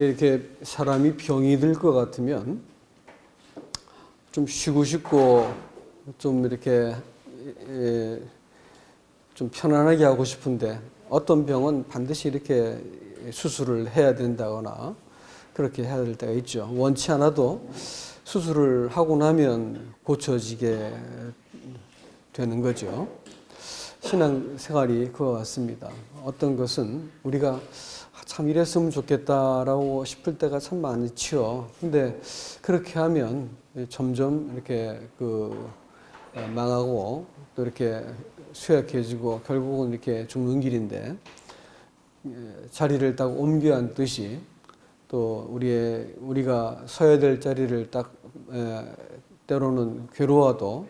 이렇게 사람이 병이 들 것 같으면 좀 쉬고 싶고 좀 이렇게 좀 편안하게 하고 싶은데 어떤 병은 반드시 이렇게 수술을 해야 된다거나 그렇게 해야 될 때가 있죠. 원치 않아도 수술을 하고 나면 고쳐지게 되는 거죠. 신앙생활이 그와 같습니다. 어떤 것은 우리가 참 이랬으면 좋겠다라고 싶을 때가 참 많지요. 근데 그렇게 하면 점점 이렇게 망하고 또 이렇게 쇠약해지고 결국은 이렇게 죽는 길인데, 자리를 딱 옮겨 앉듯이 또 우리가 서야 될 자리를 딱 때로는 괴로워도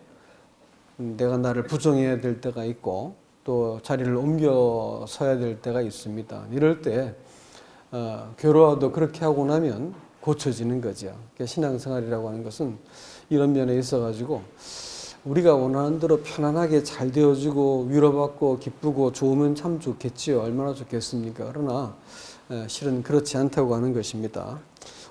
내가 나를 부정해야 될 때가 있고 또 자리를 옮겨 서야 될 때가 있습니다. 이럴 때 괴로워도 그렇게 하고 나면 고쳐지는 거죠. 그러니까 신앙생활이라고 하는 것은 이런 면에 있어가지고 우리가 원하는 대로 편안하게 잘 되어지고 위로받고 기쁘고 좋으면 참 좋겠지요. 얼마나 좋겠습니까? 그러나 실은 그렇지 않다고 하는 것입니다.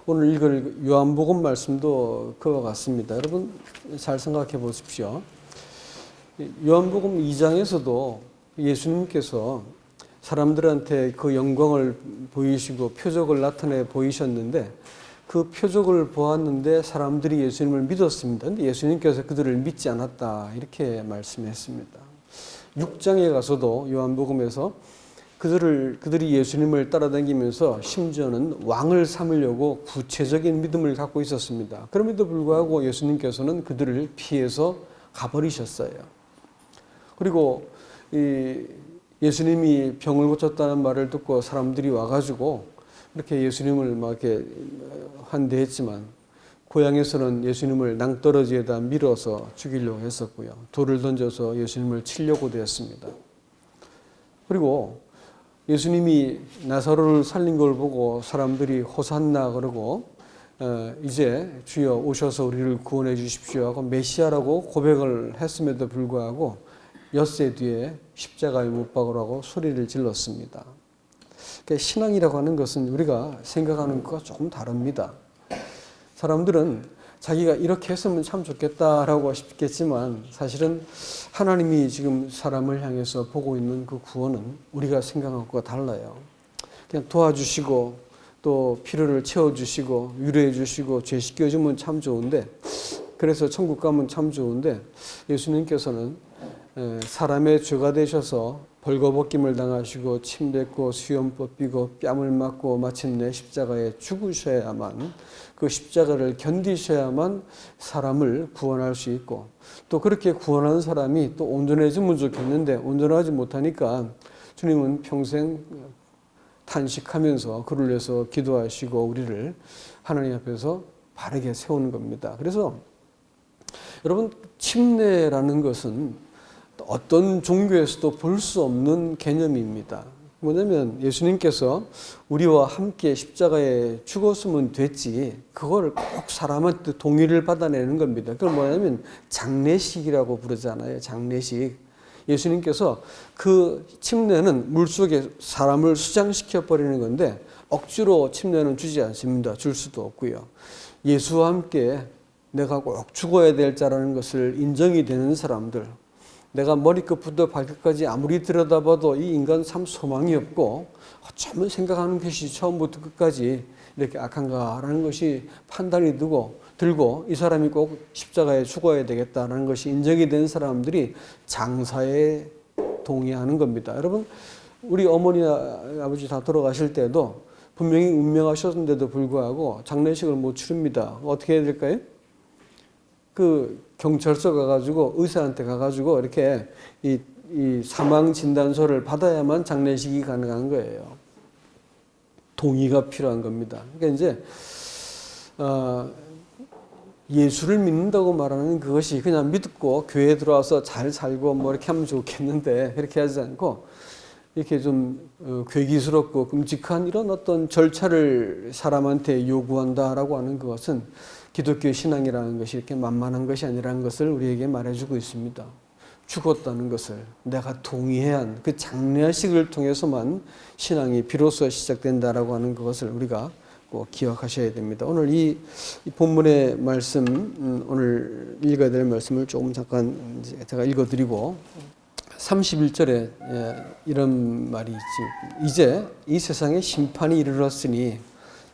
오늘 읽을 요한복음 말씀도 그와 같습니다. 여러분 잘 생각해 보십시오. 요한복음 2장에서도 예수님께서 사람들한테 그 영광을 보이시고 표적을 나타내 보이셨는데 그 표적을 보았는데 사람들이 예수님을 믿었습니다. 그런데 예수님께서 그들을 믿지 않았다 이렇게 말씀했습니다. 6장에 가서도 요한복음에서 그들이 예수님을 따라다니면서 심지어는 왕을 삼으려고 구체적인 믿음을 갖고 있었습니다. 그럼에도 불구하고 예수님께서는 그들을 피해서 가버리셨어요. 그리고 예수님이 병을 고쳤다는 말을 듣고 사람들이 와가지고 이렇게 예수님을 막 이렇게 환대했지만 고향에서는 예수님을 낭떠러지에다 밀어서 죽이려고 했었고요. 돌을 던져서 예수님을 치려고도 했습니다. 그리고 예수님이 나사로를 살린 걸 보고 사람들이 호산나 그러고 이제 주여 오셔서 우리를 구원해 주십시오 하고 메시아라고 고백을 했음에도 불구하고 엿새 뒤에 십자가에 못 박으라고 소리를 질렀습니다. 그러니까 신앙이라고 하는 것은 우리가 생각하는 것과 조금 다릅니다. 사람들은 자기가 이렇게 했으면 참 좋겠다라고 싶겠지만 사실은 하나님이 지금 사람을 향해서 보고 있는 그 구원은 우리가 생각한 것과 달라요. 그냥 도와주시고 또 필요를 채워주시고 위로해주시고 죄 씻겨주면 참 좋은데, 그래서 천국 가면 참 좋은데 예수님께서는 사람의 죄가 되셔서 벌거벗김을 당하시고 침 뱉고 수염 뽑히고 뺨을 맞고 마침내 십자가에 죽으셔야만, 그 십자가를 견디셔야만 사람을 구원할 수 있고 또 그렇게 구원한 사람이 또 온전해지면 좋겠는데 온전하지 못하니까 주님은 평생 탄식하면서 그를 위해서 기도하시고 우리를 하나님 앞에서 바르게 세우는 겁니다. 그래서 여러분, 침례라는 것은 어떤 종교에서도 볼 수 없는 개념입니다. 뭐냐면 예수님께서 우리와 함께 십자가에 죽었으면 됐지 그걸 꼭 사람한테 동의를 받아내는 겁니다. 그걸 뭐냐면 장례식이라고 부르잖아요. 장례식. 예수님께서 그 침례는 물속에 사람을 수장시켜 버리는 건데 억지로 침례는 주지 않습니다. 줄 수도 없고요. 예수와 함께 내가 꼭 죽어야 될 자라는 것을 인정이 되는 사람들, 내가 머리끝부터 발끝까지 아무리 들여다봐도 이 인간 참 소망이 없고 어쩌면 생각하는 것이 처음부터 끝까지 이렇게 악한가라는 것이 판단이 들고 이 사람이 꼭 십자가에 죽어야 되겠다라는 것이 인정이 된 사람들이 장사에 동의하는 겁니다. 여러분, 우리 어머니나 아버지 다 돌아가실 때도 분명히 운명하셨는데도 불구하고 장례식을 못 치릅니다. 어떻게 해야 될까요? 그 경찰서 가가지고 의사한테 가가지고 이렇게 이 사망 진단서를 받아야만 장례식이 가능한 거예요. 동의가 필요한 겁니다. 그러니까 이제 예수를 믿는다고 말하는 그것이 그냥 믿고 교회에 들어와서 잘 살고 뭐 이렇게 하면 좋겠는데 그렇게 하지 않고 이렇게 좀 괴기스럽고 끔찍한 이런 어떤 절차를 사람한테 요구한다라고 하는 것은 기독교 신앙이라는 것이 이렇게 만만한 것이 아니라는 것을 우리에게 말해주고 있습니다. 죽었다는 것을 내가 동의해야 한 그 장례식을 통해서만 신앙이 비로소 시작된다라고 하는 것을 우리가 꼭 기억하셔야 됩니다. 오늘 이 본문의 말씀, 오늘 읽어야 될 말씀을 조금 잠깐 제가 읽어드리고 31절에 이런 말이 있지. 이제 이 세상에 심판이 이르렀으니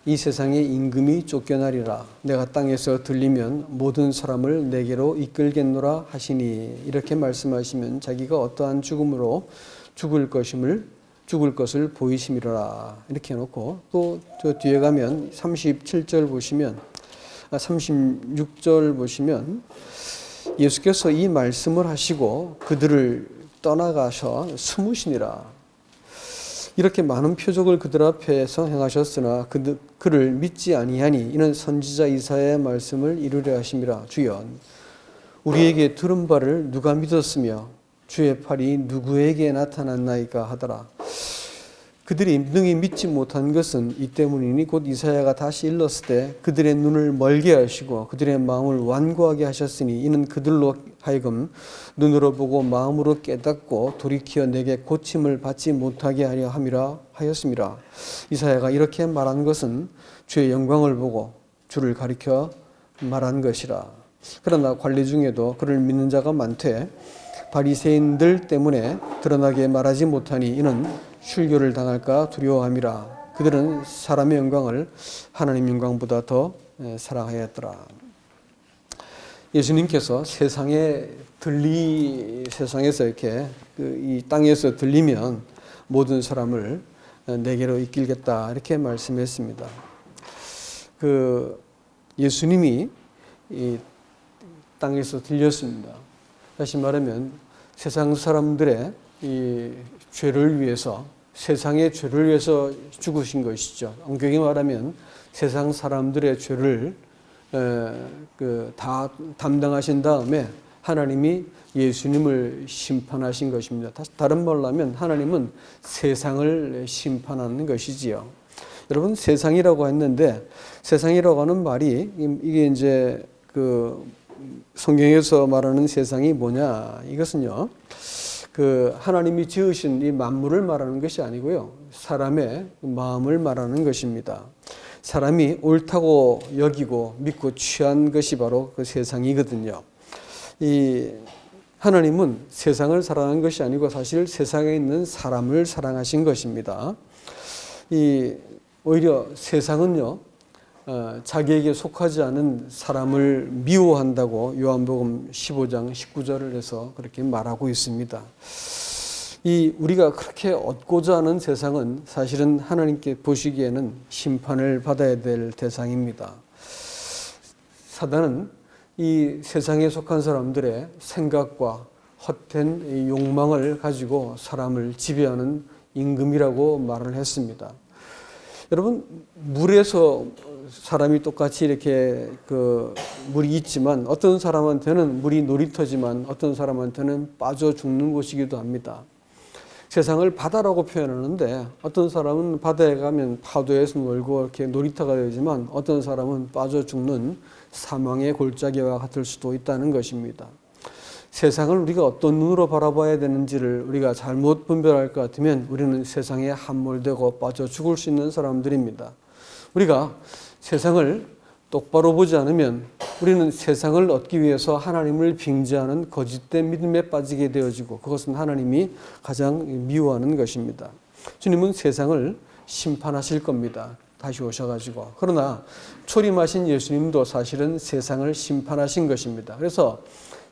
이 세상의 임금이 쫓겨나리라. 내가 땅에서 들리면 모든 사람을 내게로 이끌겠노라 하시니. 이렇게 말씀하시면 자기가 어떠한 죽음으로 죽을 것을 보이심이라. 이렇게 해놓고 또 저 뒤에 가면 37절 보시면 36절 보시면 예수께서 이 말씀을 하시고 그들을 떠나가셔 숨으시니라. 이렇게 많은 표적을 그들 앞에서 행하셨으나 그를 믿지 아니하니 이는 선지자 이사야의 말씀을 이루려 하심이라. 주여 우리에게 들은 바를 누가 믿었으며 주의 팔이 누구에게 나타났나이까 하더라. 그들이 능히 믿지 못한 것은 이 때문이니 곧 이사야가 다시 일렀을 때 그들의 눈을 멀게 하시고 그들의 마음을 완고하게 하셨으니 이는 그들로 하여금 눈으로 보고 마음으로 깨닫고 돌이켜 내게 고침을 받지 못하게 하려 함이라 하였음이라. 이사야가 이렇게 말한 것은 주의 영광을 보고 주를 가리켜 말한 것이라. 그러나 관리 중에도 그를 믿는 자가 많되 바리새인들 때문에 드러나게 말하지 못하니 이는 출교를 당할까 두려워함이라. 그들은 사람의 영광을 하나님 영광보다 더 사랑하였더라. 예수님께서 세상에서 이렇게 이 땅에서 들리면 모든 사람을 내게로 이끌겠다 이렇게 말씀했습니다. 예수님이 이 땅에서 들렸습니다. 다시 말하면 세상 사람들의 이 죄를 위해서 세상의 죄를 위해서 죽으신 것이죠. 엄격히 말하면 세상 사람들의 죄를 다 담당하신 다음에 하나님이 예수님을 심판하신 것입니다. 다른 말로 하면 하나님은 세상을 심판하는 것이지요. 여러분 세상이라고 했는데 세상이라고 하는 말이 이게 이제 성경에서 말하는 세상이 뭐냐? 이것은요. 하나님이 지으신 이 만물을 말하는 것이 아니고요. 사람의 마음을 말하는 것입니다. 사람이 옳다고 여기고 믿고 취한 것이 바로 그 세상이거든요. 하나님은 세상을 사랑한 것이 아니고 사실 세상에 있는 사람을 사랑하신 것입니다. 오히려 세상은요. 자기에게 속하지 않은 사람을 미워한다고 요한복음 15장 19절을 해서 그렇게 말하고 있습니다. 우리가 그렇게 얻고자 하는 세상은 사실은 하나님께 보시기에는 심판을 받아야 될 대상입니다. 사단은 이 세상에 속한 사람들의 생각과 헛된 욕망을 가지고 사람을 지배하는 임금이라고 말을 했습니다. 여러분 물에서 사람이 똑같이 이렇게 물이 있지만 어떤 사람한테는 물이 놀이터지만 어떤 사람한테는 빠져 죽는 곳이기도 합니다. 세상을 바다라고 표현하는데 어떤 사람은 바다에 가면 파도에서 놀고 이렇게 놀이터가 되지만 어떤 사람은 빠져 죽는 사망의 골짜기와 같을 수도 있다는 것입니다. 세상을 우리가 어떤 눈으로 바라봐야 되는지를 우리가 잘못 분별할 것 같으면 우리는 세상에 함몰되고 빠져 죽을 수 있는 사람들입니다. 우리가 세상을 똑바로 보지 않으면 우리는 세상을 얻기 위해서 하나님을 빙자하는 거짓된 믿음에 빠지게 되어지고 그것은 하나님이 가장 미워하는 것입니다. 주님은 세상을 심판하실 겁니다. 다시 오셔가지고. 그러나 초림하신 예수님도 사실은 세상을 심판하신 것입니다. 그래서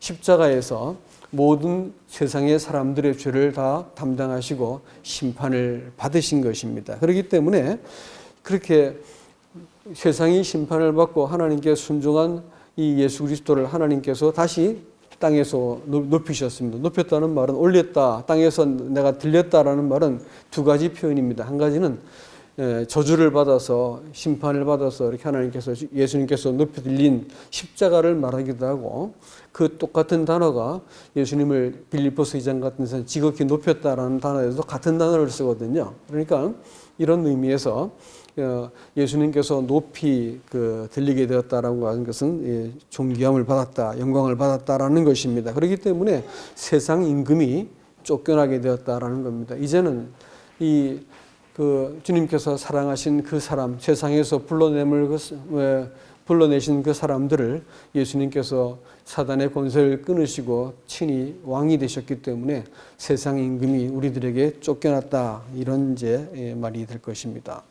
십자가에서 모든 세상의 사람들의 죄를 다 담당하시고 심판을 받으신 것입니다. 그렇기 때문에 그렇게 세상이 심판을 받고 하나님께 순종한 이 예수 그리스도를 하나님께서 다시 땅에서 높이셨습니다. 높였다는 말은 올렸다, 땅에서 내가 들렸다라는 말은 두 가지 표현입니다. 한 가지는 저주를 받아서 심판을 받아서 이렇게 하나님께서 예수님께서 높여 들린 십자가를 말하기도 하고 그 똑같은 단어가 예수님을 빌립보서 2장 같은 데서 지극히 높였다라는 단어에서 같은 단어를 쓰거든요. 그러니까 이런 의미에서 예수님께서 높이 들리게 되었다라고 하는 것은 존귀함을 받았다, 영광을 받았다라는 것입니다. 그렇기 때문에 세상 임금이 쫓겨나게 되었다라는 겁니다. 이제는 이 그 주님께서 사랑하신 그 사람, 세상에서 불러내신 그 사람들을 예수님께서 사단의 권세를 끊으시고 친히 왕이 되셨기 때문에 세상 임금이 우리들에게 쫓겨났다, 이런 이제 말이 될 것입니다.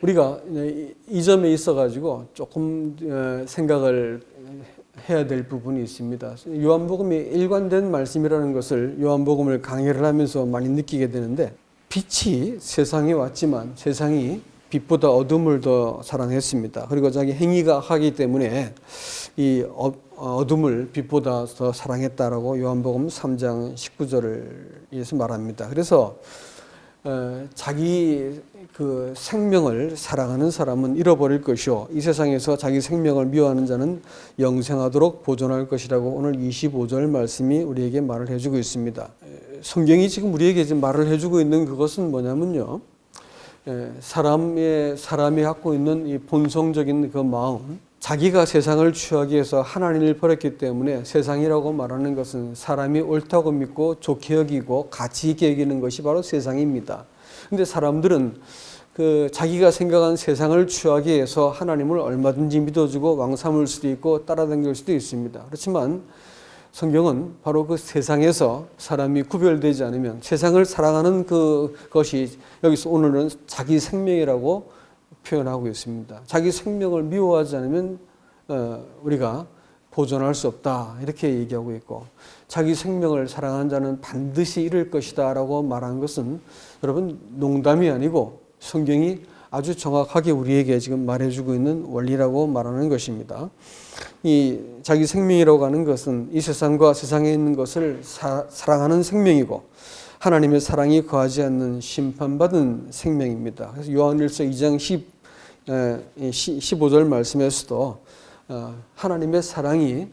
우리가 이 점에 있어 가지고 조금 생각을 해야 될 부분이 있습니다. 요한복음이 일관된 말씀이라는 것을 요한복음을 강해를 하면서 많이 느끼게 되는데, 빛이 세상에 왔지만 세상이 빛보다 어둠을 더 사랑했습니다. 그리고 자기 행위가 악하기 때문에 이 어둠을 빛보다 더 사랑했다라고 요한복음 3장 19절에서 말합니다. 그래서 자기 그 생명을 사랑하는 사람은 잃어버릴 것이요, 이 세상에서 자기 생명을 미워하는 자는 영생하도록 보존할 것이라고 오늘 25절 말씀이 우리에게 말을 해주고 있습니다. 성경이 지금 우리에게 지금 말을 해주고 있는 그것은 뭐냐면요, 사람이 갖고 있는 이 본성적인 그 마음, 자기가 세상을 취하기 위해서 하나님을 버렸기 때문에 세상이라고 말하는 것은 사람이 옳다고 믿고 좋게 여기고 가치 있게 여기는 것이 바로 세상입니다. 근데 사람들은 그 자기가 생각한 세상을 취하기 위해서 하나님을 얼마든지 믿어주고 왕 삼을 수도 있고 따라다닐 수도 있습니다. 그렇지만 성경은 바로 그 세상에서 사람이 구별되지 않으면 세상을 사랑하는 그것이 여기서 오늘은 자기 생명이라고 표현하고 있습니다. 자기 생명을 미워하지 않으면 우리가 보존할 수 없다, 이렇게 얘기하고 있고, 자기 생명을 사랑하는 자는 반드시 잃을 것이다 라고 말한 것은 여러분 농담이 아니고 성경이 아주 정확하게 우리에게 지금 말해주고 있는 원리라고 말하는 것입니다. 이 자기 생명이라고 하는 것은 이 세상과 세상에 있는 것을 사랑하는 생명이고 하나님의 사랑이 거하지 않는 심판받은 생명입니다. 그래서 요한일서 2장 15절 말씀에서도 하나님의 사랑이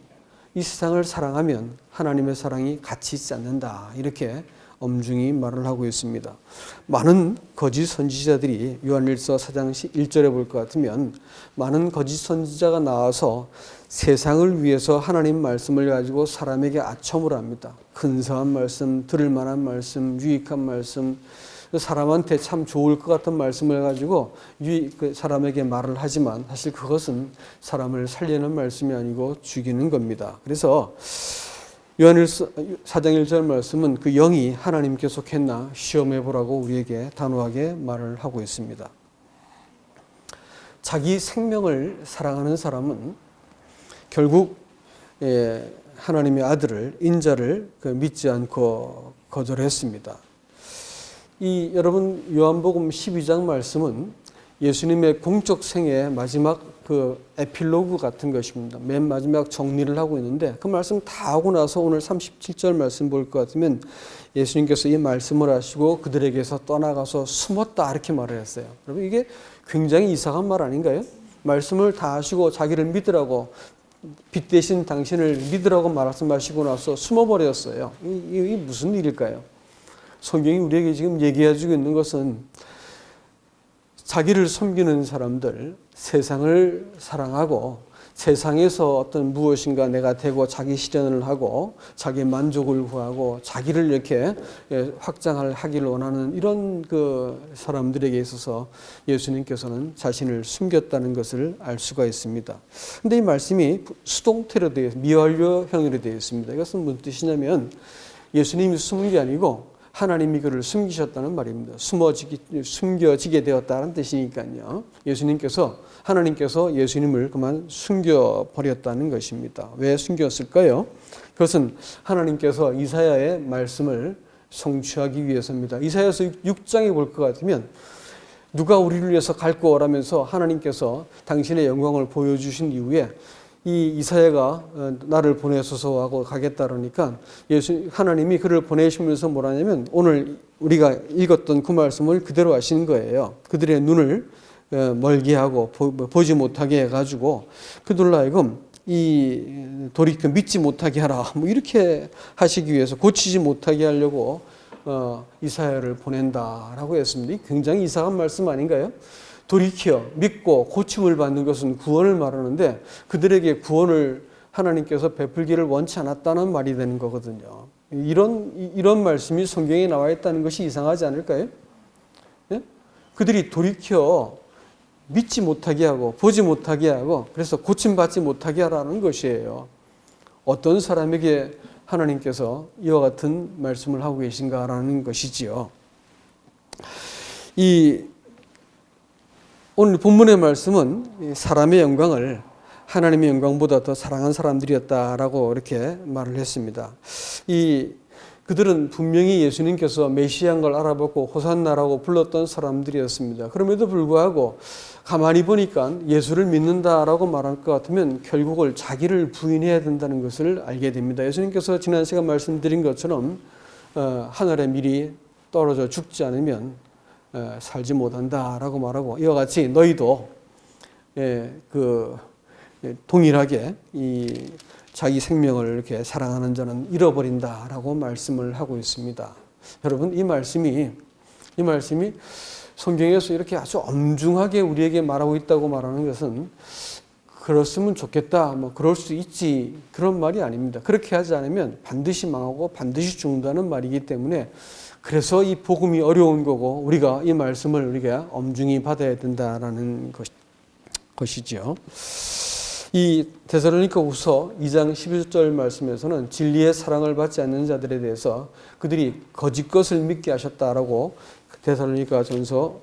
이 세상을 사랑하면 하나님의 사랑이 가치 있지 않는다, 이렇게 엄중히 말을 하고 있습니다. 많은 거짓 선지자들이 요한일서 4장 1절에 볼 것 같으면 많은 거짓 선지자가 나와서 세상을 위해서 하나님 말씀을 가지고 사람에게 아첨을 합니다. 근사한 말씀, 들을 만한 말씀, 유익한 말씀, 사람한테 참 좋을 것 같은 말씀을 가지고 사람에게 말을 하지만 사실 그것은 사람을 살리는 말씀이 아니고 죽이는 겁니다. 그래서 요한일서 4장 1절 말씀은 그 영이 하나님께 속했나 시험해 보라고 우리에게 단호하게 말을 하고 있습니다. 자기 생명을 사랑하는 사람은 결국 하나님의 아들을, 인자를 믿지 않고 거절했습니다. 여러분 요한복음 12장 말씀은 예수님의 공적 생애의 마지막 그 에필로그 같은 것입니다. 맨 마지막 정리를 하고 있는데 그 말씀 다 하고 나서 오늘 37절 말씀 볼 것 같으면 예수님께서 이 말씀을 하시고 그들에게서 떠나가서 숨었다, 이렇게 말을 했어요. 여러분 이게 굉장히 이상한 말 아닌가요? 말씀을 다 하시고 자기를 믿으라고, 빛 대신 당신을 믿으라고 말씀하시고 나서 숨어버렸어요. 이게 무슨 일일까요? 성경이 우리에게 지금 얘기해주고 있는 것은 자기를 섬기는 사람들, 세상을 사랑하고 세상에서 어떤 무엇인가 내가 되고 자기 실현을 하고 자기 만족을 구하고 자기를 이렇게 확장하기를 원하는 이런 그 사람들에게 있어서 예수님께서는 자신을 숨겼다는 것을 알 수가 있습니다. 그런데 이 말씀이 수동태로 되어 미완료형으로 되어 있습니다. 이것은 무슨 뜻이냐면 예수님이 숨은 게 아니고 하나님이 그를 숨기셨다는 말입니다. 숨겨지게 되었다는 뜻이니까요. 하나님께서 예수님을 그만 숨겨버렸다는 것입니다. 왜 숨겼을까요? 그것은 하나님께서 이사야의 말씀을 성취하기 위해서입니다. 이사야서 6장에 볼 것 같으면 누가 우리를 위해서 갈 거라면서 하나님께서 당신의 영광을 보여주신 이후에 이 이사야가 나를 보내소서 하고 가겠다 그러니까 하나님이 그를 보내시면서 뭐라냐면 오늘 우리가 읽었던 그 말씀을 그대로 하신 거예요. 그들의 눈을 멀게 하고 보지 못하게 해가지고 그들로 하여금 돌이켜 믿지 못하게 하라, 뭐 이렇게 하시기 위해서, 고치지 못하게 하려고 이사야를 보낸다라고 했습니다. 굉장히 이상한 말씀 아닌가요? 돌이켜 믿고 고침을 받는 것은 구원을 말하는데 그들에게 구원을 하나님께서 베풀기를 원치 않았다는 말이 되는 거거든요. 이런 말씀이 성경에 나와 있다는 것이 이상하지 않을까요? 그들이 돌이켜 믿지 못하게 하고 보지 못하게 하고 그래서 고침받지 못하게 하라는 것이에요. 어떤 사람에게 하나님께서 이와 같은 말씀을 하고 계신가라는 것이지요. 오늘 본문의 말씀은 사람의 영광을 하나님의 영광보다 더 사랑한 사람들이었다라고 이렇게 말을 했습니다. 그들은 분명히 예수님께서 메시아인 걸 알아보고 호산나라고 불렀던 사람들이었습니다. 그럼에도 불구하고 가만히 보니까 예수를 믿는다라고 말할 것 같으면 결국은 자기를 부인해야 된다는 것을 알게 됩니다. 예수님께서 지난 시간 말씀드린 것처럼 하늘의 밀이 떨어져 죽지 않으면 살지 못한다라고 말하고 이와 같이 너희도 동일하게 자기 생명을 이렇게 사랑하는 자는 잃어버린다라고 말씀을 하고 있습니다. 여러분 이 말씀이 성경에서 이렇게 아주 엄중하게 우리에게 말하고 있다고 말하는 것은 그랬으면 좋겠다, 그럴 수 있지 그런 말이 아닙니다. 그렇게 하지 않으면 반드시 망하고 반드시 죽는다는 말이기 때문에 그래서 이 복음이 어려운 거고 우리가 이 말씀을 우리가 엄중히 받아야 된다라는 것이죠. 이 데살로니가후서 2장 11절 말씀에서는 진리의 사랑을 받지 않는 자들에 대해서 그들이 거짓 것을 믿게 하셨다라고 데살로니가전서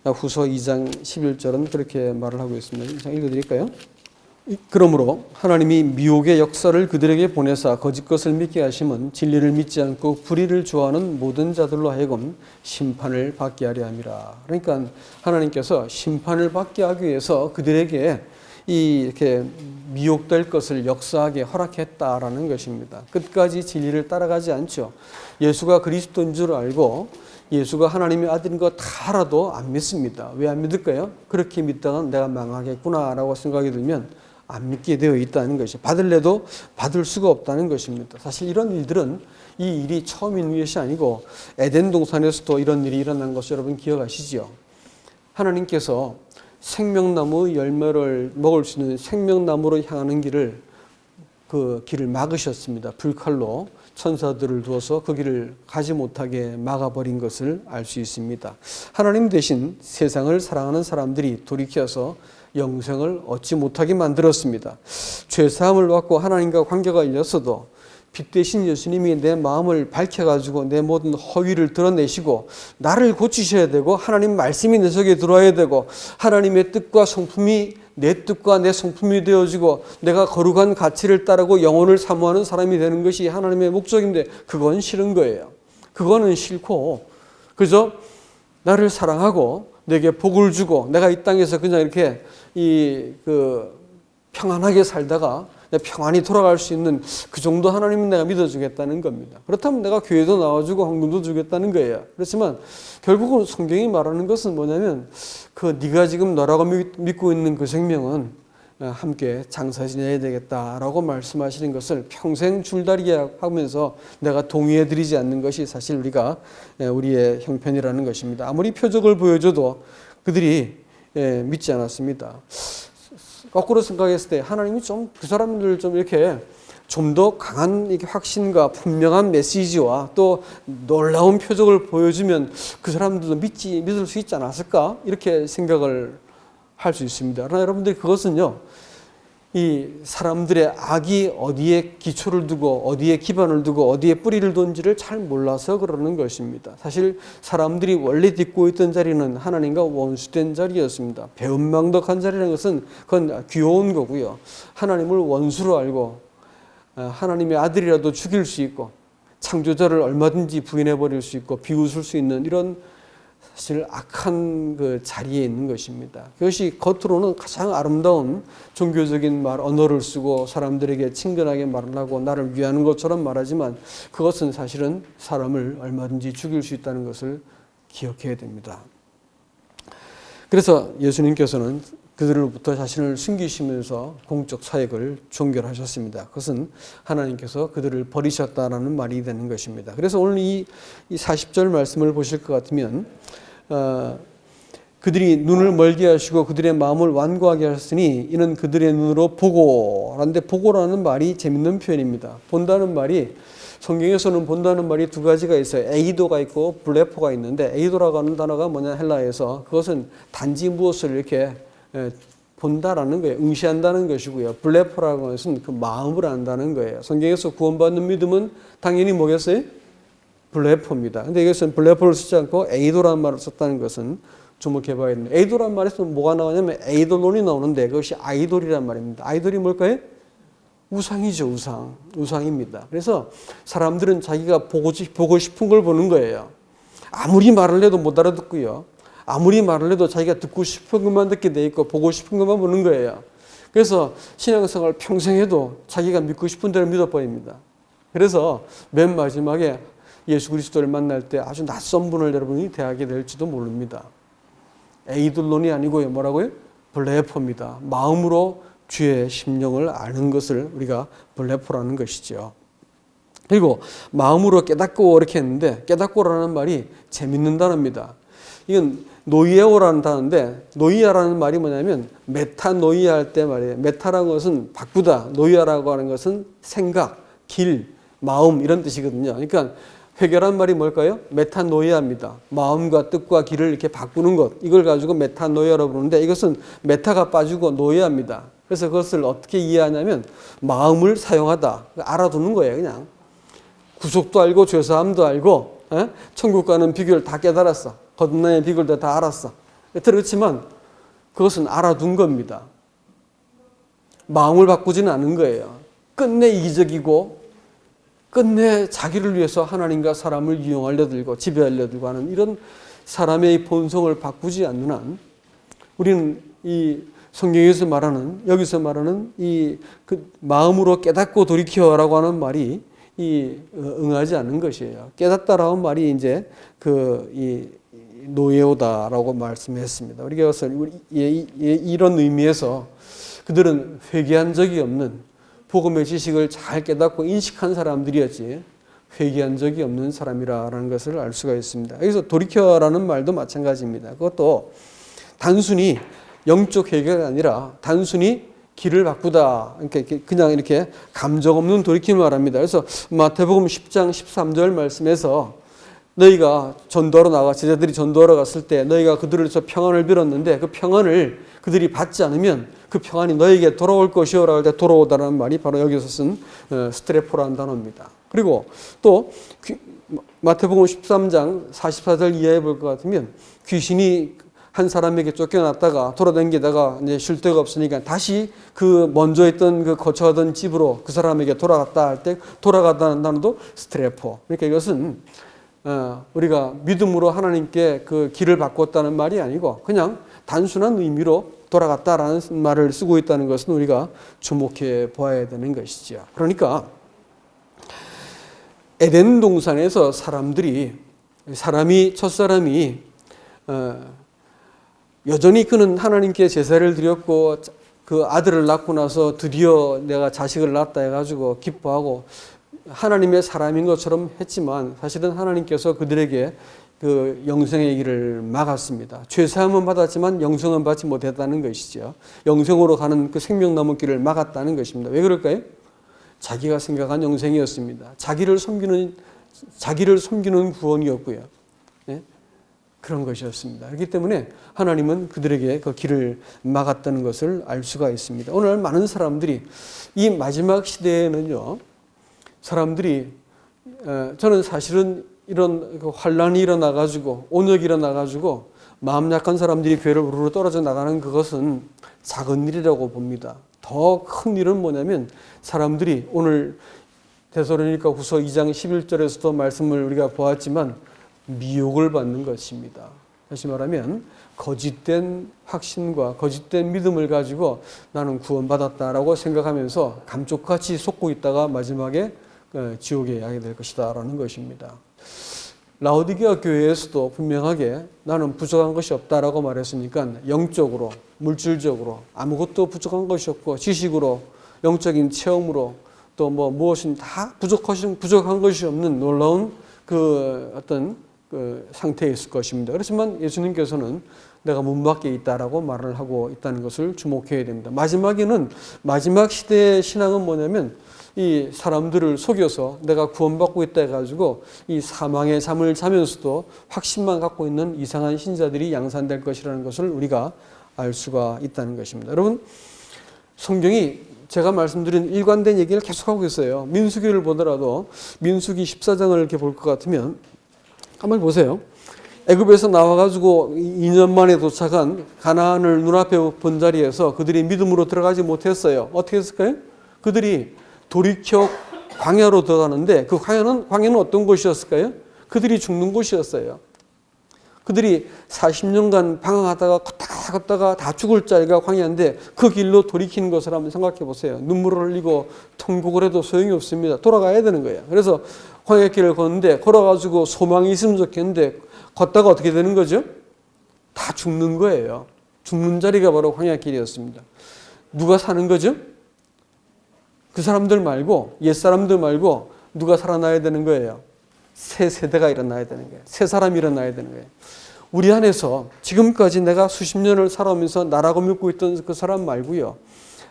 후서 2장 11절은 그렇게 말을 하고 있습니다. 읽어드릴까요? 그러므로 하나님이 미혹의 역사를 그들에게 보내사 거짓 것을 믿게 하심은 진리를 믿지 않고 불의를 좋아하는 모든 자들로 하여금 심판을 받게 하려 함이라. 그러니까 하나님께서 심판을 받게 하기 위해서 그들에게 이렇게 미혹될 것을 역사하게 허락했다라는 것입니다. 끝까지 진리를 따라가지 않죠. 예수가 그리스도인 줄 알고 예수가 하나님의 아들인 거 다 알아도 안 믿습니다. 왜 안 믿을까요? 그렇게 믿다가 내가 망하겠구나라고 생각이 들면 안 믿게 되어 있다는 것이 받을래도 받을 수가 없다는 것입니다. 사실 이런 일들은 이 일이 처음인 것이 아니고 에덴 동산에서도 이런 일이 일어난 것을 여러분 기억하시죠? 하나님께서 생명나무 열매를 먹을 수 있는 생명나무로 향하는 그 길을 막으셨습니다. 불칼로 천사들을 두어서 그 길을 가지 못하게 막아버린 것을 알 수 있습니다. 하나님 대신 세상을 사랑하는 사람들이 돌이켜서 영생을 얻지 못하게 만들었습니다. 죄사함을 받고 하나님과 관계가 잃렸어도 빛 대신 예수님이 내 마음을 밝혀가지고 내 모든 허위를 드러내시고 나를 고치셔야 되고 하나님 말씀이 내 속에 들어와야 되고 하나님의 뜻과 성품이 내 뜻과 내 성품이 되어지고 내가 거룩한 가치를 따르고 영혼을 사모하는 사람이 되는 것이 하나님의 목적인데 그건 싫은 거예요. 그거는 싫고 그저 나를 사랑하고 내게 복을 주고 내가 이 땅에서 그냥 이렇게 평안하게 살다가 평안히 돌아갈 수 있는 그 정도 하나님은 내가 믿어주겠다는 겁니다. 그렇다면 내가 교회도 나와주고 헌금도 주겠다는 거예요. 그렇지만 결국은 성경이 말하는 것은 뭐냐면 네가 지금 너라고 믿고 있는 그 생명은 함께 장사 지내야 되겠다라고 말씀하시는 것을 평생 줄다리기 하면서 내가 동의해드리지 않는 것이 사실 우리의 형편이라는 것입니다. 아무리 표적을 보여줘도 그들이 믿지 않았습니다. 거꾸로 생각했을 때 하나님이 그 사람들을 이렇게 좀 더 강한 확신과 분명한 메시지와 또 놀라운 표적을 보여주면 그 사람들도 믿을 수 있지 않았을까? 이렇게 생각을 할 수 있습니다. 그러나 여러분들 그것은요, 이 사람들의 악이 어디에 기초를 두고 어디에 기반을 두고 어디에 뿌리를 둔지를 잘 몰라서 그러는 것입니다. 사실 사람들이 원래 딛고 있던 자리는 하나님과 원수된 자리였습니다. 배은망덕한 자리라는 것은 그건 귀여운 거고요. 하나님을 원수로 알고 하나님의 아들이라도 죽일 수 있고 창조자를 얼마든지 부인해버릴 수 있고 비웃을 수 있는 이런 사실 악한 그 자리에 있는 것입니다. 그것이 겉으로는 가장 아름다운 종교적인 언어를 쓰고 사람들에게 친근하게 말을 하고 나를 위하는 것처럼 말하지만 그것은 사실은 사람을 얼마든지 죽일 수 있다는 것을 기억해야 됩니다. 그래서 예수님께서는 그들로부터 자신을 숨기시면서 공적 사역을 종결하셨습니다. 그것은 하나님께서 그들을 버리셨다라는 말이 되는 것입니다. 그래서 오늘 이 40절 말씀을 보실 것 같으면 그들이 눈을 멀게 하시고 그들의 마음을 완고하게 하셨으니 이는 그들의 눈으로 보고. 그런데 보고라는 말이 재밌는 표현입니다. 본다는 말이 성경에서는 본다는 말이 두 가지가 있어요. 에이도가 있고 블레포가 있는데, 에이도라고 하는 단어가 뭐냐, 헬라에서 그것은 단지 무엇을 이렇게 본다라는 거예요. 응시한다는 것이고요. 블레포라고 하는 것은 그 마음을 안다는 거예요. 성경에서 구원받는 믿음은 당연히 뭐겠어요? 블레포입니다. 근데 이것은 블레포를 쓰지 않고 에이도라는 말을 썼다는 것은 주목해 봐야 됩니다. 에이도라는 말에서 뭐가 나오냐면 에이돌론이 나오는데 그것이 아이돌이란 말입니다. 아이돌이 뭘까요? 우상이죠. 우상입니다. 그래서 사람들은 자기가 보고 싶은 걸 보는 거예요. 아무리 말을 해도 못 알아듣고요. 아무리 말을 해도 자기가 듣고 싶은 것만 듣게 돼 있고 보고 싶은 것만 보는 거예요. 그래서 신앙생활 평생 해도 자기가 믿고 싶은 대로 믿어버립니다. 그래서 맨 마지막에 예수 그리스도를 만날 때 아주 낯선 분을 여러분이 대하게 될지도 모릅니다. 에이돌론이 아니고요. 뭐라고요? 블레포입니다. 마음으로 주의 심령을 아는 것을 우리가 블레포라는 것이죠. 그리고 마음으로 깨닫고 이렇게 했는데, 깨닫고라는 말이 재밌는 단어입니다. 이건 노이에오라는 단어인데, 노이아라는 말이 뭐냐면 메타노이아 할 때 말이에요. 메타라는 것은 바꾸다, 노이아라고 하는 것은 생각, 길, 마음 이런 뜻이거든요. 그러니까 회개란 말이 뭘까요? 메타노이아입니다. 마음과 뜻과 길을 이렇게 바꾸는 것, 이걸 가지고 메타노이아라고 부르는데, 이것은 메타가 빠지고 노이아입니다. 그래서 그것을 어떻게 이해하냐면 마음을 사용하다, 알아두는 거예요. 그냥 구속도 알고 죄사함도 알고 천국 가는 비결 다 깨달았어. 거듭남의 비결도 다 알았어. 그렇지만 그것은 알아둔 겁니다. 마음을 바꾸지는 않은 거예요. 끝내 이기적이고 끝내 자기를 위해서 하나님과 사람을 이용하려 들고 지배하려 들고 하는 이런 사람의 본성을 바꾸지 않는 한 우리는 이 성경에서 말하는, 여기서 말하는 그 마음으로 깨닫고 돌이켜라고 하는 말이 응하지 않는 것이에요. 깨닫다라는 말이 이제 노예오다라고 말씀했습니다. 우리가 이런 의미에서 그들은 회개한 적이 없는, 복음의 지식을 잘 깨닫고 인식한 사람들이었지 회개한 적이 없는 사람이라는 것을 알 수가 있습니다. 여기서 돌이켜라는 말도 마찬가지입니다. 그것도 단순히 영적 회개가 아니라 단순히 길을 바꾸다, 그냥 이렇게 감정 없는 돌이킴을 말합니다. 그래서 마태복음 10장 13절 말씀에서 너희가 전도하러 나가, 제자들이 전도하러 갔을 때 너희가 그들을 위해서 평안을 빌었는데 그 평안을 그들이 받지 않으면 그 평안이 너희에게 돌아올 것이오라고 할 때 돌아오다라는 말이 바로 여기서 쓴 스트레포라는 단어입니다. 그리고 또 마태복음 13장 44절 이하에 볼 것 같으면 귀신이 한 사람에게 쫓겨났다가 돌아다니다가 이제 쉴 데가 없으니까 다시 그 먼저 있던 그 거처하던 집으로 그 사람에게 돌아갔다 할 때 돌아갔다는 단어도 스트레포. 그러니까 이것은 우리가 믿음으로 하나님께 그 길을 바꿨다는 말이 아니고 그냥 단순한 의미로 돌아갔다라는 말을 쓰고 있다는 것은 우리가 주목해 보아야 되는 것이죠. 그러니까 에덴 동산에서 첫사람이 여전히 그는 하나님께 제사를 드렸고 그 아들을 낳고 나서 드디어 내가 자식을 낳았다 해가지고 기뻐하고 하나님의 사람인 것처럼 했지만 사실은 하나님께서 그들에게 그 영생의 길을 막았습니다. 죄사함은 받았지만 영생은 받지 못했다는 것이죠. 영생으로 가는 그 생명나무 길을 막았다는 것입니다. 왜 그럴까요? 자기가 생각한 영생이었습니다. 자기를 섬기는 구원이었고요. 네? 그런 것이었습니다. 그렇기 때문에 하나님은 그들에게 그 길을 막았다는 것을 알 수가 있습니다. 오늘 많은 사람들이 이 마지막 시대에는요, 사람들이 저는 사실은 이런 환란이 일어나가지고 온역이 일어나가지고 마음 약한 사람들이 교회를 우르르 떨어져 나가는 그것은 작은 일이라고 봅니다. 더 큰 일은 뭐냐면 사람들이 오늘 데살로니가 후서 2장 11절에서도 말씀을 우리가 보았지만 미혹을 받는 것입니다. 다시 말하면 거짓된 확신과 거짓된 믿음을 가지고 나는 구원받았다라고 생각하면서 감쪽같이 속고 있다가 마지막에 지옥에 가게 될 것이다 라는 것입니다. 라오디게아 교회에서도 분명하게 나는 부족한 것이 없다라고 말했으니까 영적으로, 물질적으로 아무것도 부족한 것이 없고 지식으로, 영적인 체험으로 또 무엇인 다 부족한 것이 없는 놀라운 그 어떤 그 상태에 있을 것입니다. 그렇지만 예수님께서는 내가 문 밖에 있다라고 말을 하고 있다는 것을 주목해야 됩니다. 마지막 시대의 신앙은 뭐냐면 이 사람들을 속여서 내가 구원받고 있다 해가지고 이 사망의 잠을 자면서도 확신만 갖고 있는 이상한 신자들이 양산될 것이라는 것을 우리가 알 수가 있다는 것입니다. 여러분, 성경이 제가 말씀드린 일관된 얘기를 계속하고 있어요. 민수기를 보더라도 민수기 14장을 이렇게 볼 것 같으면 한번 보세요. 애굽에서 나와가지고 2년 만에 도착한 가나안을 눈앞에 본 자리에서 그들이 믿음으로 들어가지 못했어요. 어떻게 했을까요? 그들이 돌이켜 광야로 들어가는데 그 광야는 어떤 곳이었을까요? 그들이 죽는 곳이었어요. 그들이 40년간 방황하다가 걷다가 다 죽을 자리가 광야인데 그 길로 돌이키는 것을 한번 생각해 보세요. 눈물을 흘리고 통곡을 해도 소용이 없습니다. 돌아가야 되는 거예요. 그래서 광야길을 걷는데 걸어가지고 소망이 있으면 좋겠는데 걷다가 어떻게 되는 거죠? 다 죽는 거예요. 죽는 자리가 바로 광야길이었습니다. 누가 사는 거죠? 그 사람들 말고, 옛사람들 말고 누가 살아나야 되는 거예요? 새 세대가 일어나야 되는 거예요. 새 사람이 일어나야 되는 거예요. 우리 안에서 지금까지 내가 수십 년을 살아오면서 나라고 믿고 있던 그 사람 말고요,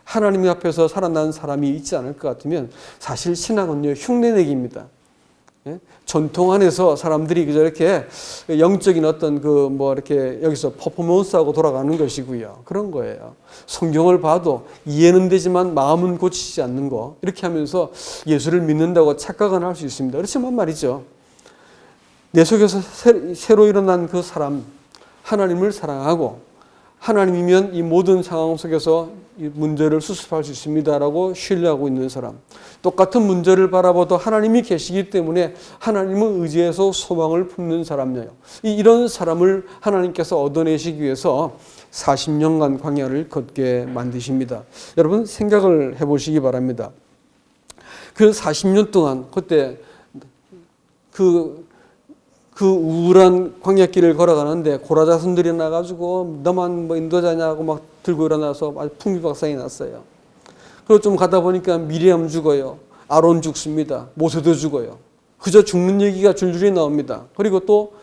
하나님 앞에서 살아난 사람이 있지 않을 것 같으면 사실 신앙은요, 흉내내기입니다. 전통 안에서 사람들이 이렇게 영적인 어떤 이렇게 여기서 퍼포먼스하고 돌아가는 것이고요. 그런 거예요. 성경을 봐도 이해는 되지만 마음은 고치지 않는 거. 이렇게 하면서 예수를 믿는다고 착각은 할 수 있습니다. 그렇지만 말이죠. 내 속에서 새로 일어난 그 사람, 하나님을 사랑하고 하나님이면 이 모든 상황 속에서 이 문제를 수습할 수 있습니다라고 신뢰하고 있는 사람. 똑같은 문제를 바라보도 하나님이 계시기 때문에 하나님을 의지해서 소망을 품는 사람이에요. 이런 사람을 하나님께서 얻어내시기 위해서 40년간 광야를 걷게 만드십니다. 여러분 생각을 해보시기 바랍니다. 그 40년 동안 그때 그 우울한 광야길을 걸어가는데 고라자손들이 나가지고 너만 인도자냐고 막 들고 일어나서 아주 풍비박산이 났어요. 그리고 좀 가다 보니까 미리암 죽어요. 아론 죽습니다. 모세도 죽어요. 그저 죽는 얘기가 줄줄이 나옵니다. 그리고 또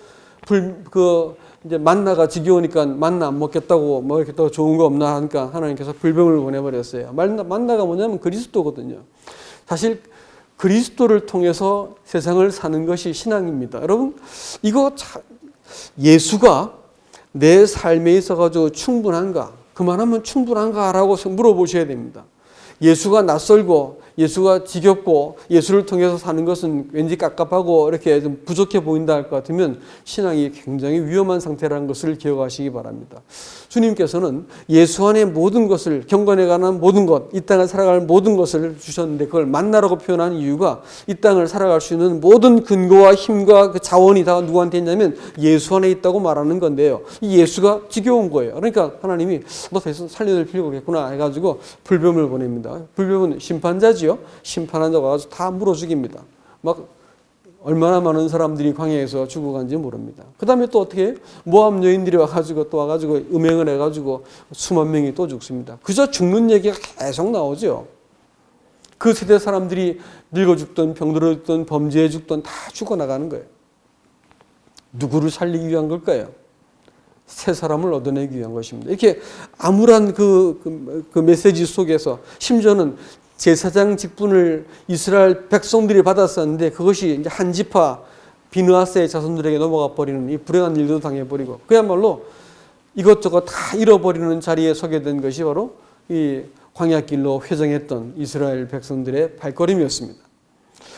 이제 만나가 지겨우니까 만나 안 먹겠다고 뭐 이렇게 더 좋은 거 없나 하니까 하나님께서 불병을 보내버렸어요. 만나가 뭐냐면 그리스도거든요. 사실 그리스도를 통해서 세상을 사는 것이 신앙입니다. 여러분, 이거 예수가 내 삶에 있어가지고 충분한가? 그만하면 충분한가라고 물어보셔야 됩니다. 예수가 낯설고 예수가 지겹고 예수를 통해서 사는 것은 왠지 깝깝하고 이렇게 좀 부족해 보인다 할 것 같으면 신앙이 굉장히 위험한 상태라는 것을 기억하시기 바랍니다. 주님께서는 예수 안에 모든 것을, 경건에 관한 모든 것, 이 땅을 살아갈 모든 것을 주셨는데 그걸 만나라고 표현한 이유가 이 땅을 살아갈 수 있는 모든 근거와 힘과 그 자원이 다 누구한테 있냐면 예수 안에 있다고 말하는 건데요. 이 예수가 지겨운 거예요. 그러니까 하나님이 너 더 이상 살려낼 필요가 없겠구나 해가지고 불뱀을 보냅니다. 불뱀은 심판자지요. 심판한 자가 와서 다 물어 죽입니다. 막 얼마나 많은 사람들이 광야에서 죽어간지 모릅니다. 그 다음에 또 어떻게 해요? 모압 여인들이 와가지고 음행을 해가지고 수만 명이 또 죽습니다. 그저 죽는 얘기가 계속 나오죠. 그 세대 사람들이 늙어 죽던, 병들어 죽던, 범죄해 죽던 다 죽어나가는 거예요. 누구를 살리기 위한 걸까요? 새 사람을 얻어내기 위한 것입니다. 이렇게 암울한 그 메시지 속에서 심지어는 제사장 직분을 이스라엘 백성들이 받았었는데 그것이 이제 한 지파 비느하스의 자손들에게 넘어가 버리는 이 불행한 일도 당해버리고 그야말로 이것저것 다 잃어버리는 자리에 서게 된 것이 바로 이 광야길로 회정했던 이스라엘 백성들의 발걸음이었습니다.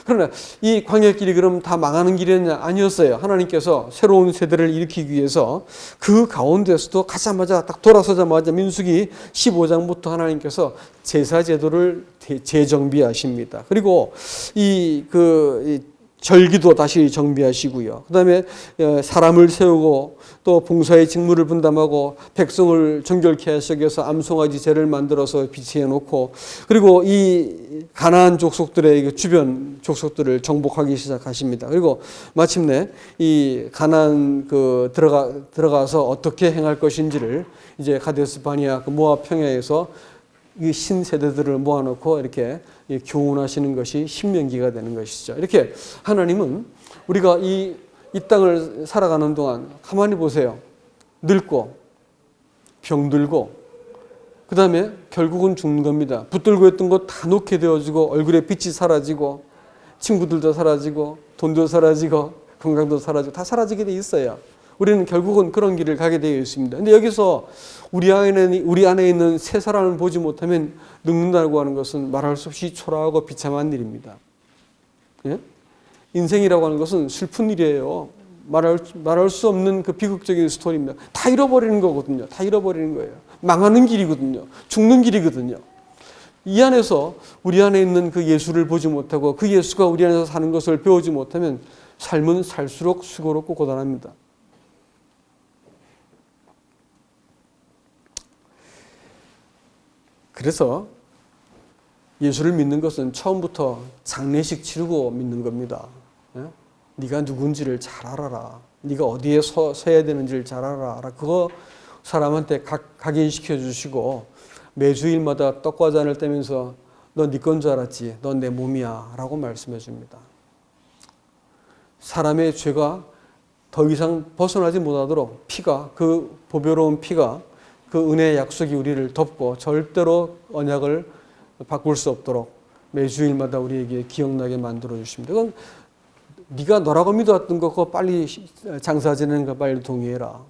그러나 이 광야길이 그럼 다 망하는 길이었냐? 아니었어요. 하나님께서 새로운 세대를 일으키기 위해서 그 가운데서도 가자마자 딱 돌아서자마자 민수기 15장부터 하나님께서 제사 제도를 재정비하십니다. 그리고 이 절기도 다시 정비하시고요. 그 다음에 사람을 세우고 또 봉사의 직무를 분담하고 백성을 정결케 하시기 위해서 암송아지 제를 만들어서 비치해 놓고 그리고 이 가나안 족속들의 주변 족속들을 정복하기 시작하십니다. 그리고 마침내 이 가나안 들어가서 어떻게 행할 것인지를 이제 가데스 바니아 모압 평야에서 이 신세대들을 모아놓고 이렇게 교훈하시는 것이 신명기가 되는 것이죠. 이렇게 하나님은 우리가 이 땅을 살아가는 동안 가만히 보세요. 늙고 병들고 그 다음에 결국은 죽는 겁니다. 붙들고 있던 거 다 놓게 되어지고 얼굴에 빛이 사라지고 친구들도 사라지고 돈도 사라지고 건강도 사라지고 다 사라지게 돼 있어요. 우리는 결국은 그런 길을 가게 되어 있습니다. 근데 여기서 우리 안에 있는 새 사람을 보지 못하면 늙는다고 하는 것은 말할 수 없이 초라하고 비참한 일입니다. 예? 인생이라고 하는 것은 슬픈 일이에요. 말할 수 없는 그 비극적인 스토리입니다. 다 잃어버리는 거거든요. 다 잃어버리는 거예요. 망하는 길이거든요. 죽는 길이거든요. 이 안에서 우리 안에 있는 그 예수를 보지 못하고 그 예수가 우리 안에서 사는 것을 배우지 못하면 삶은 살수록 수고롭고 고단합니다. 그래서 예수를 믿는 것은 처음부터 장례식 치르고 믿는 겁니다. 네가 누군지를 잘 알아라. 네가 어디에 서야 되는지를 잘 알아라. 그거 사람한테 각인시켜 주시고 매주일마다 떡과 잔을 떼면서 너 네 건 줄 알았지? 넌 내 몸이야. 라고 말씀해 줍니다. 사람의 죄가 더 이상 벗어나지 못하도록 피가, 그 보배로운 피가, 그 은혜의 약속이 우리를 덮고 절대로 언약을 바꿀 수 없도록 매주일마다 우리에게 기억나게 만들어 주십니다. 그건 네가 너라고 믿어왔던 거 그거 빨리 장사 지내는 거 빨리 동의해라.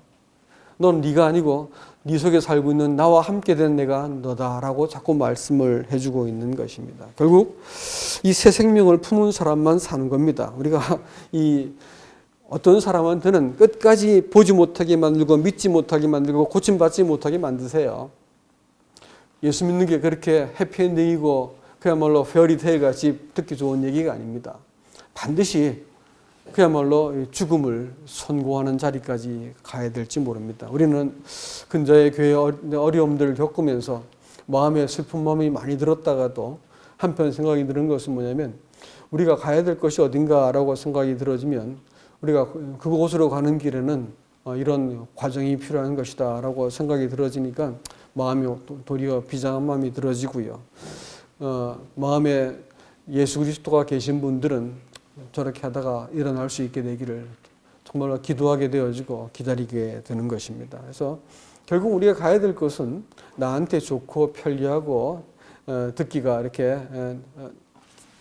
넌 네가 아니고 네 속에 살고 있는 나와 함께 된 내가 너다라고 자꾸 말씀을 해주고 있는 것입니다. 결국 이 새 생명을 품은 사람만 사는 겁니다. 우리가 이 어떤 사람한테는 끝까지 보지 못하게 만들고 믿지 못하게 만들고 고침받지 못하게 만드세요. 예수 믿는 게 그렇게 해피엔딩이고 그야말로 페어리테일 같이 듣기 좋은 얘기가 아닙니다. 반드시 그야말로 죽음을 선고하는 자리까지 가야 될지 모릅니다. 우리는 근자의 교회 어려움들을 겪으면서 마음에 슬픈 마음이 많이 들었다가도 한편 생각이 드는 것은 뭐냐면 우리가 가야 될 것이 어딘가라고 생각이 들어지면 우리가 그곳으로 가는 길에는 이런 과정이 필요한 것이다 라고 생각이 들어지니까 마음이 도리어 비장한 마음이 들어지고요. 마음에 예수 그리스도가 계신 분들은 저렇게 하다가 일어날 수 있게 되기를 정말로 기도하게 되어지고 기다리게 되는 것입니다. 그래서 결국 우리가 가야 될 것은 나한테 좋고 편리하고 듣기가 이렇게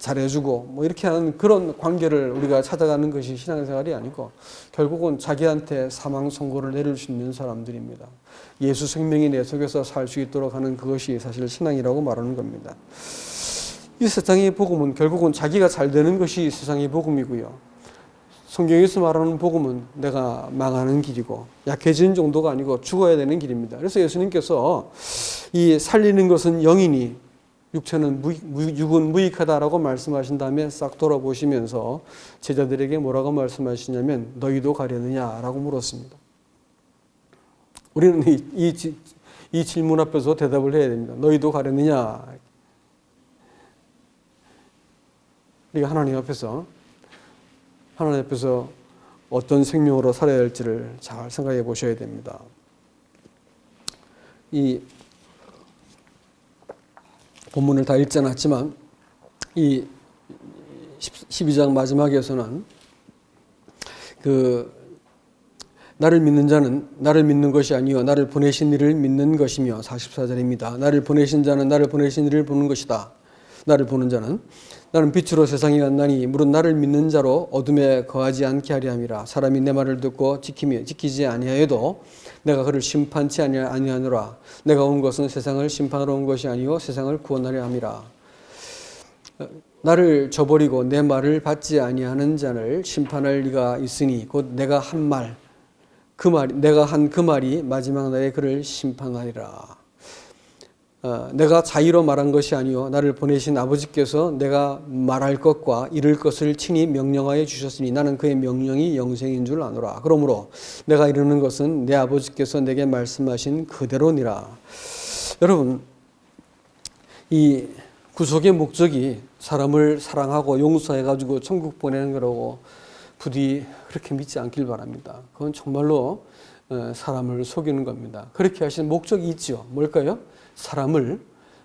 잘해주고 뭐 이렇게 하는 그런 관계를 우리가 찾아가는 것이 신앙생활이 아니고 결국은 자기한테 사망 선고를 내릴 수 있는 사람들입니다. 예수 생명이 내 속에서 살 수 있도록 하는 그것이 사실 신앙이라고 말하는 겁니다. 이 세상의 복음은 결국은 자기가 잘 되는 것이 세상의 복음이고요. 성경에서 말하는 복음은 내가 망하는 길이고 약해지는 정도가 아니고 죽어야 되는 길입니다. 그래서 예수님께서 이 살리는 것은 영이니 육체는 육은 무익하다라고 말씀하신 다음에 싹 돌아보시면서 제자들에게 뭐라고 말씀하시냐면 너희도 가려느냐라고 물었습니다. 우리는 이 질문 앞에서 대답을 해야 됩니다. 너희도 가려느냐? 우리가 하나님 앞에서 어떤 생명으로 살아야 할지를 잘 생각해 보셔야 됩니다. 이 본문을 다 읽지 않았지만 이 12장 마지막에서는 나를 믿는 자는 나를 믿는 것이 아니요 나를 보내신 이를 믿는 것이며 44절입니다. 나를 보내신 자는 나를 보내신 이를 보는 것이다. 나를 보는 자는 나는 빛으로 세상에 왔나니 물은 나를 믿는 자로 어둠에 거하지 않게 하려 함이라. 사람이 내 말을 듣고 지키지 아니하여도 내가 그를 심판치 아니하노라. 내가 온 것은 세상을 심판하러 온 것이 아니요 세상을 구원하려 함이라. 나를 저버리고 내 말을 받지 아니하는 자를 심판할 리가 있으니 곧 내가 한 내가 한 그 말이 마지막 날에 그를 심판하리라. 내가 자의로 말한 것이 아니요 나를 보내신 아버지께서 내가 말할 것과 이룰 것을 친히 명령하여 주셨으니 나는 그의 명령이 영생인 줄 아노라. 그러므로 내가 이루는 것은 내 아버지께서 내게 말씀하신 그대로니라. 여러분, 이 구속의 목적이 사람을 사랑하고 용서해가지고 천국 보내는 거라고 부디 그렇게 믿지 않길 바랍니다. 그건 정말로 사람을 속이는 겁니다. 그렇게 하신 목적이 있죠. 뭘까요? 사람을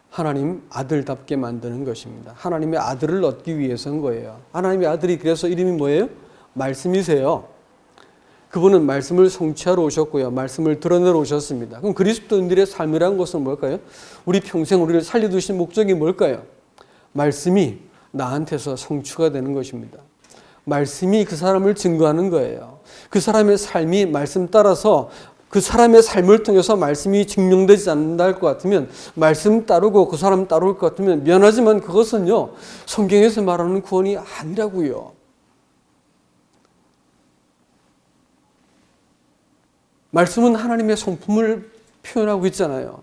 하나님 아들답게 만드는 것입니다. 하나님의 아들을 얻기 위해서인 거예요. 하나님의 아들이 그래서 이름이 뭐예요? 말씀이세요. 그분은 말씀을 성취하러 오셨고요. 말씀을 드러내러 오셨습니다. 그럼 그리스도인들의 삶이라는 것은 뭘까요? 우리 평생 우리를 살려두신 목적이 뭘까요? 말씀이 나한테서 성취가 되는 것입니다. 말씀이 그 사람을 증거하는 거예요. 그 사람의 삶이 말씀 따라서 그 사람의 삶을 통해서 말씀이 증명되지 않는다 할 것 같으면 말씀 따르고 그 사람 따를 것 같으면 미안하지만 그것은요 성경에서 말하는 구원이 아니라고요. 말씀은 하나님의 성품을 표현하고 있잖아요.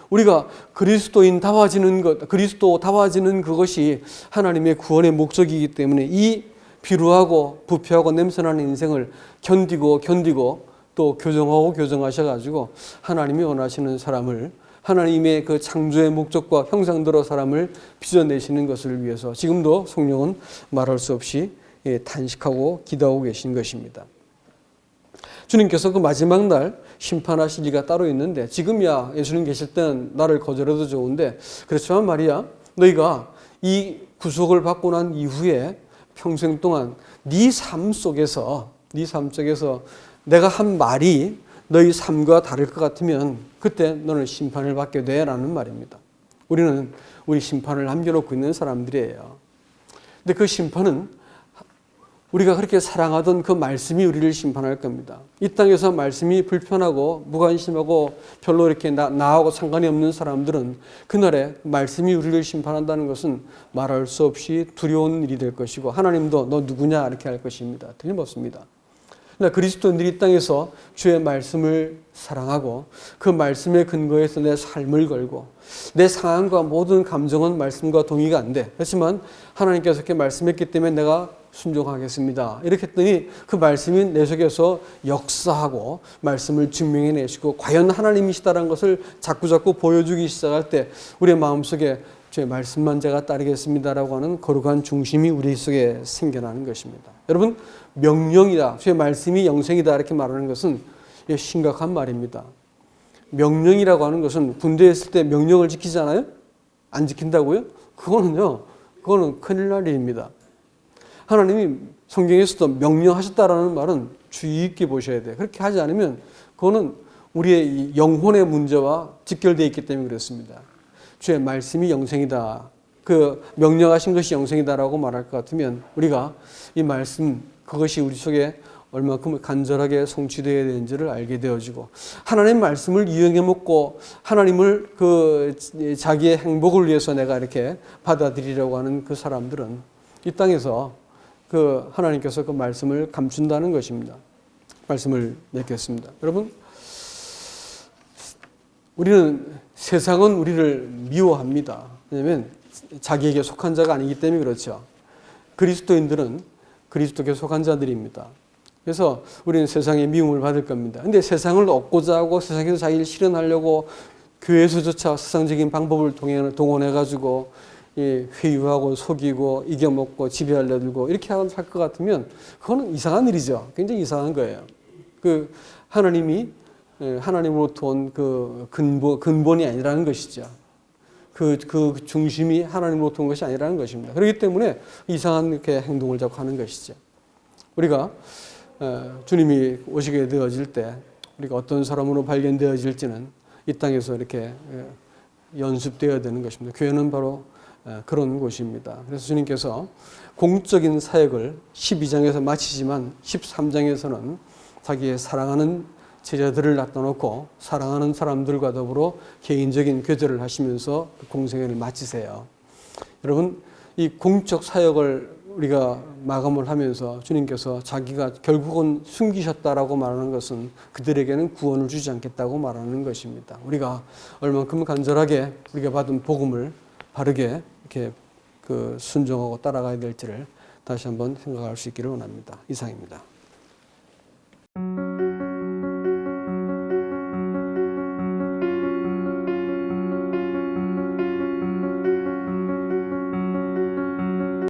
우리가 그리스도인다워지는 것, 그리스도다워지는 그것이 하나님의 구원의 목적이기 때문에 이 비루하고 부패하고 냄새나는 인생을 견디고 또 교정하셔가지고 하나님이 원하시는 사람을 하나님의 그 창조의 목적과 형상대로 사람을 빚어내시는 것을 위해서 지금도 성령은 말할 수 없이 탄식하고 기도하고 계신 것입니다. 주님께서 그 마지막 날 심판하실 리가 따로 있는데 지금이야 예수님 계실 때는 나를 거절해도 좋은데 그렇지만 말이야 너희가 이 구속을 받고 난 이후에 평생 동안 네 삶 속에서 내가 한 말이 너희 삶과 다를 것 같으면 그때 너는 심판을 받게 돼라는 말입니다. 우리는 우리 심판을 남겨놓고 있는 사람들이에요. 근데 그 심판은 우리가 그렇게 사랑하던 그 말씀이 우리를 심판할 겁니다. 이 땅에서 말씀이 불편하고 무관심하고 별로 이렇게 나하고 상관이 없는 사람들은 그날에 말씀이 우리를 심판한다는 것은 말할 수 없이 두려운 일이 될 것이고 하나님도 너 누구냐 이렇게 할 것입니다. 틀림없습니다. 그러나 그리스도인들이 이 땅에서 주의 말씀을 사랑하고 그 말씀의 근거에서 내 삶을 걸고 내 상황과 모든 감정은 말씀과 동의가 안 돼. 그렇지만 하나님께서 이렇게 말씀했기 때문에 내가 순종하겠습니다. 이렇게 했더니 그 말씀이 내 속에서 역사하고 말씀을 증명해내시고 과연 하나님이시다라는 것을 자꾸 보여주기 시작할 때 우리의 마음속에 주의 말씀만 제가 따르겠습니다라고 하는 거룩한 중심이 우리 속에 생겨나는 것입니다. 여러분 명령이다. 주의 말씀이 영생이다 이렇게 말하는 것은 심각한 말입니다. 명령이라고 하는 것은 군대에 있을 때 명령을 지키잖아요. 안 지킨다고요? 그거는 큰일 날 일입니다. 하나님이 성경에서도 명령하셨다라는 말은 주의 있게 보셔야 돼요. 그렇게 하지 않으면 그거는 우리의 영혼의 문제와 직결되어 있기 때문에 그렇습니다. 주의 말씀이 영생이다. 그 명령하신 것이 영생이다라고 말할 것 같으면 우리가 이 말씀 그것이 우리 속에 얼마큼 간절하게 성취되어야 되는지를 알게 되어지고 하나님 말씀을 이용해 먹고 하나님을 그 자기의 행복을 위해서 내가 이렇게 받아들이려고 하는 그 사람들은 이 땅에서 그 하나님께서 그 말씀을 감춘다는 것입니다. 말씀을 맺겠습니다. 여러분 세상은 우리를 미워합니다. 왜냐하면 자기에게 속한 자가 아니기 때문에 그렇죠. 그리스도인들은 그리스도께 속한 자들입니다. 그래서 우리는 세상의 미움을 받을 겁니다. 그런데 세상을 얻고자 하고 세상에서 자기를 실현하려고 교회에서조차 세상적인 방법을 동원해가지고 회유하고 속이고 이겨먹고 지배하려 들고 이렇게 할 것 같으면 그거는 이상한 일이죠. 굉장히 이상한 거예요. 그 하나님이 하나님으로부터 온 그 근본이 아니라는 것이죠. 그 중심이 하나님으로부터 온 것이 아니라는 것입니다. 그렇기 때문에 이상한 이렇게 행동을 자꾸 하는 것이죠. 우리가 주님이 오시게 되어질 때 우리가 어떤 사람으로 발견되어질지는 이 땅에서 이렇게 연습되어야 되는 것입니다. 교회는 바로 그런 곳입니다. 그래서 주님께서 공적인 사역을 12장에서 마치지만 13장에서는 자기의 사랑하는 제자들을 나타놓고 사랑하는 사람들과 더불어 개인적인 교제를 하시면서 공생애를 마치세요. 여러분 이 공적 사역을 우리가 마감을 하면서 주님께서 자기가 결국은 숨기셨다라고 말하는 것은 그들에게는 구원을 주지 않겠다고 말하는 것입니다. 우리가 얼만큼 간절하게 우리가 받은 복음을 바르게 이렇게 순종하고 따라가야 될지를 다시 한번 생각할 수 있기를 원합니다. 이상입니다.